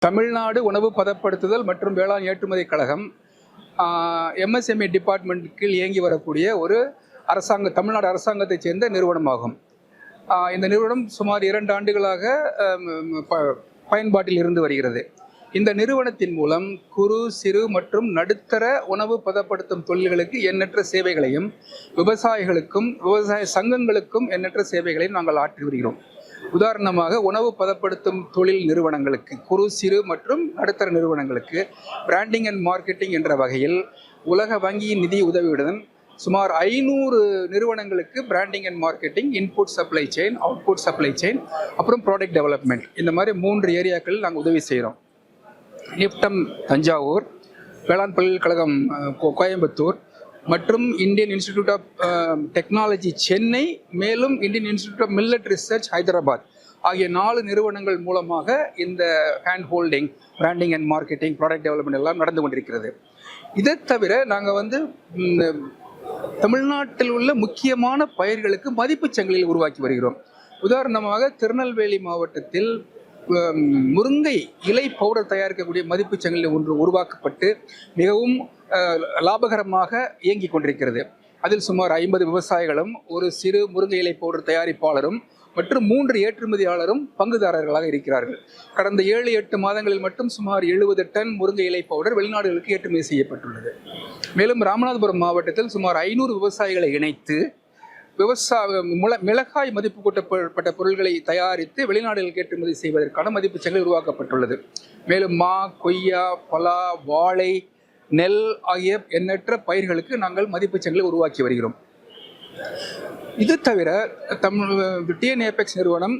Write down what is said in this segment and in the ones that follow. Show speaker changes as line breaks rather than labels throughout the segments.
தமிழ்நாடு உணவு பதப்படுத்துதல் மற்றும் வேளாண் ஏற்றுமதி கழகம் MSME டிபார்ட்மெண்ட் கீழ் இயங்கி வரக்கூடிய ஒரு தமிழ்நாடு அரசாங்கத்தைச் சேர்ந்த நிறுவனமாகும். இந்த நிறுவனம் சுமார் 2 ஆண்டுகளாக பயன்பாட்டில் இருந்து வருகிறது. இந்த நிறுவனத்தின் மூலம் குறு, சிறு மற்றும் நடுத்தர உணவு பதப்படுத்தும் தொழில்களுக்கு எண்ணற்ற சேவைகளையும், விவசாயிகளுக்கும் விவசாய சங்கங்களுக்கும் எண்ணற்ற சேவைகளையும் நாங்கள் ஆற்றி வருகிறோம். உதாரணமாக, உணவு பதப்படுத்தும் தொழில் நிறுவனங்களுக்கு, குறு, சிறு மற்றும் நடுத்தர நிறுவனங்களுக்கு பிராண்டிங் அண்ட் மார்க்கெட்டிங் என்ற வகையில் உலக வங்கியின் நிதி உதவியுடன் சுமார் 500 நிறுவனங்களுக்கு branding and marketing, input supply chain, output supply chain, அப்புறம் ப்ராடக்ட் டெவலப்மெண்ட், இந்த மாதிரி 3 ஏரியாக்களில் நாங்கள் உதவி செய்கிறோம். நிப்டம் தஞ்சாவூர், வேளாண் பல்கலைக்கழகம் கோயம்புத்தூர் மற்றும் Indian institute of technology Chennai, மேலும் Indian institute of millet research Hyderabad ஆகிய 4 நிறுவனங்கள் மூலமாக இந்த hand holding, branding and marketing, product development எல்லாம் நடந்து கொண்டிருக்கிறது. இதை தவிர நாங்கள் தமிழ்நாட்டில் உள்ள முக்கியமான பயிர்களுக்கு மதிப்புச் சங்கிலியில் உருவாக்கி வருகிறோம். உதாரணமாக, திருநெல்வேலி மாவட்டத்தில் முருங்கை இலை பவுடர் தயாரிக்கக்கூடிய மதிப்புச் சங்கிலி ஒன்று உருவாக்கப்பட்டு மிகவும் லாபகரமாக இயங்கி கொண்டிருக்கிறது. அதில் சுமார் 50 விவசாயிகளும், ஒரு சிறு முருங்கை இலை பவுடர் தயாரிப்பாளரும் மற்றும் 3 ஏற்றுமதியாளரும் பங்குதாரர்களாக இருக்கிறார்கள். கடந்த 7-8 மாதங்களில் மட்டும் சுமார் 70 டன் முருங்கை இலை பவுடர் வெளிநாடுகளுக்கு ஏற்றுமதி செய்யப்பட்டுள்ளது. மேலும் ராமநாதபுரம் மாவட்டத்தில் சுமார் 500 விவசாயிகளை இணைத்து மிளகாய் மதிப்பு கூட்டப்பட்ட பொருட்களை தயாரித்து வெளிநாடுகளுக்கு ஏற்றுமதி செய்வதற்கான மதிப்புச் சங்கிலி உருவாக்கப்பட்டுள்ளது. மேலும் மா, கொய்யா, பலா, வாழை, நெல் ஆகிய எண்ணற்ற பயிர்களுக்கு நாங்கள் மதிப்புச் சங்கிலி உருவாக்கி வருகிறோம். இது தவிர டிஎன் ஏபெக்ஸ் நிறுவனம்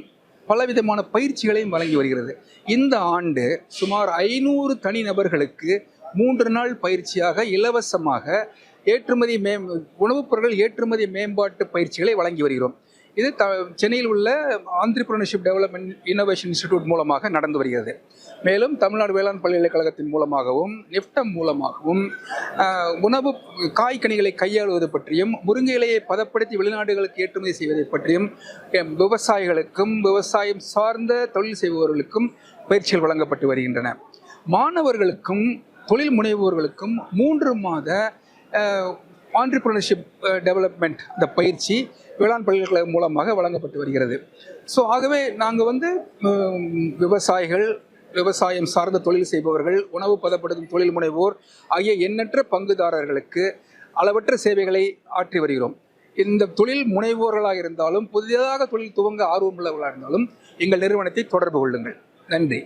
பலவிதமான பயிற்சிகளையும் வழங்கி வருகிறது. இந்த ஆண்டு சுமார் 500 தனிநபர்களுக்கு 3 நாள் பயிற்சியாக இலவசமாக உணவுப் பொருட்கள் ஏற்றுமதி மேம்பாட்டு பயிற்சிகளை வழங்கி வருகிறோம். இது சென்னையில் உள்ள ஆந்திரபிரினர்ஷிப் டெவலப்மெண்ட் இன்னோவேஷன் இன்ஸ்டிடியூட் மூலமாக நடந்து வருகிறது. மேலும் தமிழ்நாடு வேளாண் பல்கலைக்கழகத்தின் மூலமாகவும், நிப்டம் மூலமாகவும் காய்கனிகளை கையாளுவது பற்றியும், முருங்கை இலையை பதப்படுத்தி வெளிநாடுகளுக்கு ஏற்றுமதி செய்வதை பற்றியும் விவசாயிகளுக்கும் விவசாயம் சார்ந்த தொழில் செய்பவர்களுக்கும் பயிற்சிகள் வழங்கப்பட்டு வருகின்றன. மாணவர்களுக்கும் தொழில் முனைவோர்களுக்கும் 3 மாத ஆண்டர்பிரினர்ஷிப் டெவலப்மெண்ட் இந்த பயிற்சி வேளாண் பல்கலைக்கழகம் மூலமாக வழங்கப்பட்டு வருகிறது. ஆகவே நாங்கள் விவசாயிகள், விவசாயம் சார்ந்த தொழில் செய்பவர்கள், உணவு பதப்படுத்தும் தொழில் முனைவோர் ஆகிய எண்ணற்ற பங்குதாரர்களுக்கு அளவற்ற சேவைகளை ஆற்றி வருகிறோம். இந்த தொழில் முனைவோர்களாக இருந்தாலும், புதிதாக தொழில் துவங்க ஆர்வமுள்ளவர்களாக இருந்தாலும் எங்கள் நிறுவனத்தை தொடர்பு கொள்ளுங்கள். நன்றி.